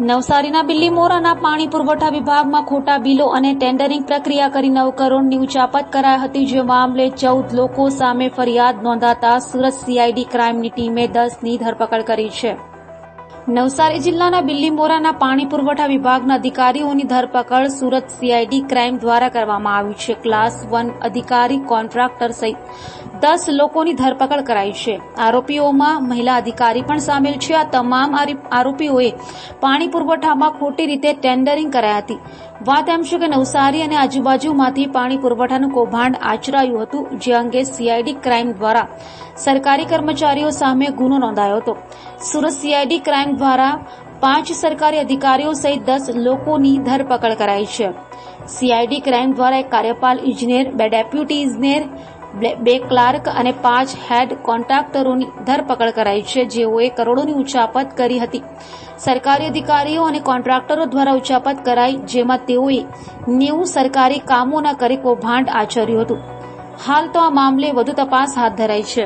નવસારીના બિલ્લીમોરાના પાણી પુરવઠા વિભાગમાં ખોટા બિલો અને ટેન્ડરિંગ પ્રક્રિયા કરી 9 કરોડની ઉચાપત કરાઈ હતી, જે મામલે 14 લોકો સામે ફરિયાદ નોંધાતા સુરત સીઆઈડી ક્રાઇમની ટીમે 10ની ધરપકડ કરી છે. નવસારી જિલ્લાના બિલ્લીમોરાના પાણી પુરવઠા વિભાગના અધિકારીઓની ધરપકડ સુરત સીઆઈડી ક્રાઇમ દ્વારા કરવામાં આવી છે. ક્લાસ 1 અધિકારી, કોન્ટ્રાક્ટર સહિત 10 લોકોની ધરપકડ કરાઈ છે. આરોપીઓમાં મહિલા અધિકારી પણ સામેલ છે. આ તમામ આરોપીઓએ પાણી પુરવઠામાં ખોટી રીતે ટેન્ડરિંગ કરાઈ હતી. વાત એમ છે કે નવસારી અને આજુબાજુમાંથી પાણી પુરવઠાનું કૌભાંડ આચરાયું હતું, જે અંગે સીઆઈડી ક્રાઇમ દ્વારા સરકારી કર્મચારીઓ સામે ગુનો નોંધાયો હતો. સુરત સીઆઈડી ક્રાઇમ દ્વારા 5 સરકારી અધિકારીઓ સહિત 10 લોકોની ધરપકડ કરાઈ છે. સીઆઈડી ક્રાઇમ દ્વારા એક કાર્યપાલ ઇજનેર, 2 ડેપ્યુટી ઇજનેર, 2 ક્લાર્ક અને 5 હેડ કોન્ટ્રાક્ટરોની ધરપકડ કરાઈ છે, જેઓએ કરોડોની ઉચાપત કરી હતી. સરકારી અધિકારીઓ અને કોન્ટ્રાક્ટરો દ્વારા ઉચાપત કરાઈ, જેમાં તેઓએ 90 સરકારી કામોના કરી કૌભાંડ આચર્યું હતું. હાલ તો આ મામલે વધુ તપાસ હાથ ધરાઈ છે.